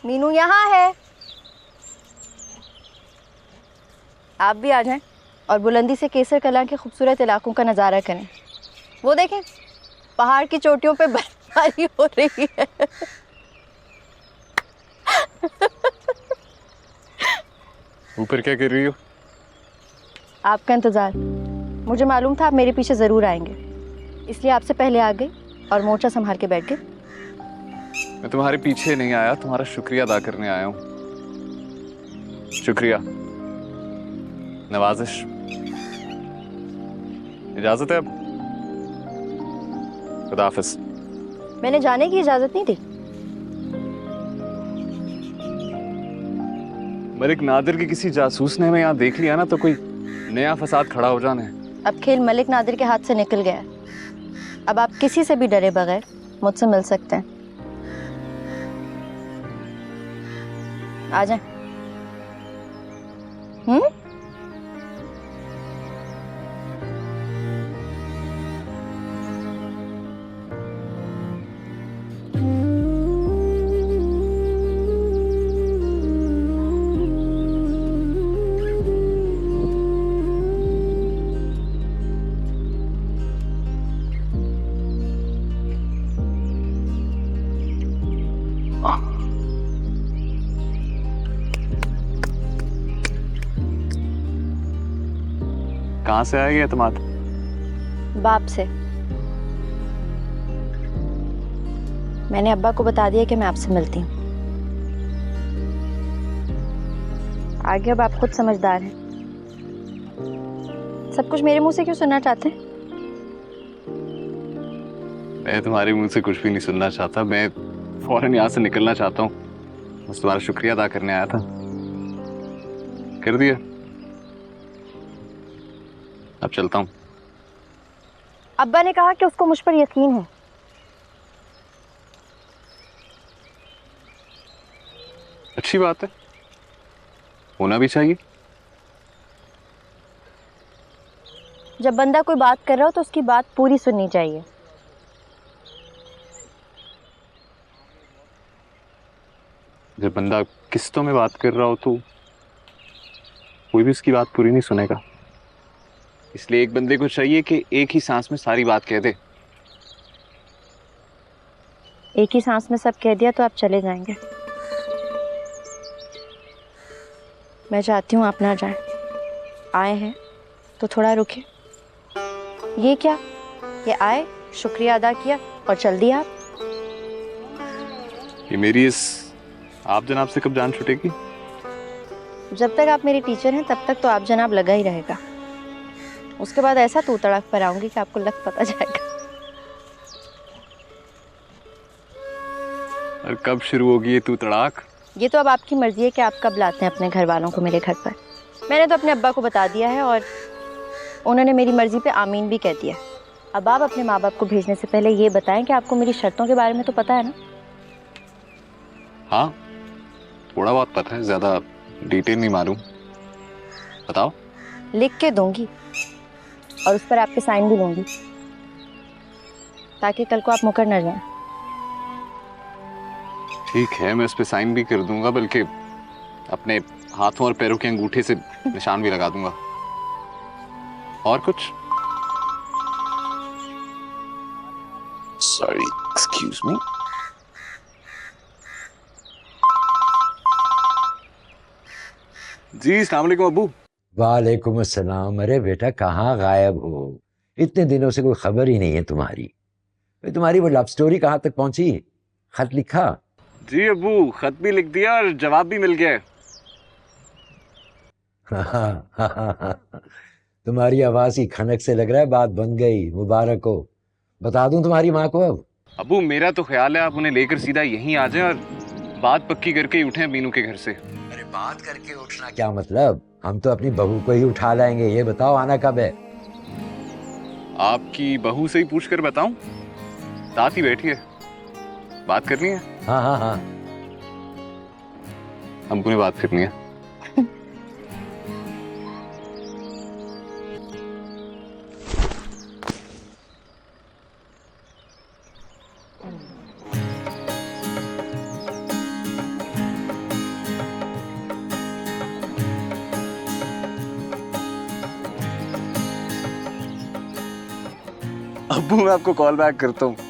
मीनू यहाँ है। आप भी आ जाएं और बुलंदी से केसर कला के खूबसूरत इलाकों का नज़ारा करें। वो देखें, पहाड़ की चोटियों पे बर्फबारी हो रही है। ऊपर क्या कर रही हो? आपका इंतजार। मुझे मालूम था आप मेरे पीछे जरूर आएंगे, इसलिए आपसे पहले आ गई और मोर्चा संभाल के बैठ गई। मैं तुम्हारे पीछे नहीं आया, तुम्हारा शुक्रिया अदा करने आया हूँ। शुक्रिया, नवाजिश। इजाजत है अब? खुदा हाफिज। मैंने जाने की इजाजत नहीं दी। मलिक नादिर के किसी जासूस ने हमें यहाँ देख लिया ना तो कोई नया फसाद खड़ा हो जाना है। अब खेल मलिक नादिर के हाथ से निकल गया है। अब आप किसी से भी डरे बगैर मुझसे मिल सकते हैं। आ जाएं। कहाँ से आएगी एतमाद? बाप से। मैंने अब्बा को बता दिया कि मैं आपसे मिलती हूँ। आगे अब आप खुद समझदार हैं। सब कुछ मेरे मुंह से क्यों सुनना चाहते हैं? मैं तुम्हारे मुंह से कुछ भी नहीं सुनना चाहता। मैं फौरन यहाँ से निकलना चाहता हूँ। बस तुम्हारा शुक्रिया अदा करने आया था। कर दिया। अब चलता हूँ। अब्बा ने कहा कि उसको मुझ पर यकीन है। अच्छी बात है, होना भी चाहिए। जब बंदा कोई बात कर रहा हो तो उसकी बात पूरी सुननी चाहिए। जब बंदा किस्तों में बात कर रहा हो तो कोई भी उसकी बात पूरी नहीं सुनेगा। इसलिए एक बंदे को चाहिए कि एक ही सांस में सारी बात कह दे। एक ही सांस में सब कह दिया तो आप चले जाएंगे। मैं चाहती हूँ आप ना जाएं। आए हैं तो थोड़ा रुके। ये क्या, ये आए, शुक्रिया अदा किया और चल दिया आप। ये मेरी इस आप जनाब से कब जान छूटेगी? जब तक आप मेरे टीचर हैं तब तक तो आप जनाब लगा ही रहेगा। उसके बाद ऐसा तू तड़क पर आऊंगी कि आपको लग पता जाएगा। और कब शुरू होगी ये तू तड़ाक? ये तो अब आपकी मर्जी है कि आप कब लाते हैं अपने घर वालों को मेरे घर पर। मैंने तो अपने अब्बा को बता दिया है और उन्होंने मेरी मर्जी पे आमीन भी कह दिया। अब आप अपने माँ बाप को भेजने से पहले ये बताएं कि आपको मेरी शर्तों के बारे में तो पता है ना? हाँ, थोड़ा बहुत पता है, ज्यादा डिटेल नहीं मालूम। बताओ। लिख के दूंगी और उस पर आपके साइन भी लूंगी ताकि कल को आप मुकर न जाएं। ठीक है, मैं उस पर साइन भी कर दूंगा, बल्कि अपने हाथों और पैरों के अंगूठे से निशान भी लगा दूंगा। और कुछ? Sorry, excuse me. जी अस्सलाम वालेकुम अब्बू। वालेकुम अस्सलाम। अरे बेटा, कहाँ गायब हो? इतने दिनों से कोई खबर ही नहीं है तुम्हारी। तुम्हारी वो लव स्टोरी कहाँ तक पहुंची? खत लिखा? जी अब्बू, खत भी लिख दिया और जवाब भी मिल गया। तुम्हारी आवाज की खनक से लग रहा है बात बन गई। मुबारक हो। बता दूं तुम्हारी माँ को अब? अब्बू मेरा तो ख्याल है आप उन्हें लेकर सीधा यहीं आ जाएं और बात पक्की करके ही उठें मीनू के घर से। अरे बात करके उठना क्या मतलब? हम तो अपनी बहू को ही उठा लाएंगे। ये बताओ आना कब है? आपकी बहू से ही पूछ कर बताऊं? साथ ही बैठी है, बात करनी है। हाँ हाँ हाँ। हमको ने बात करनी है। अब्बू मैं आपको कॉल बैक करता हूँ।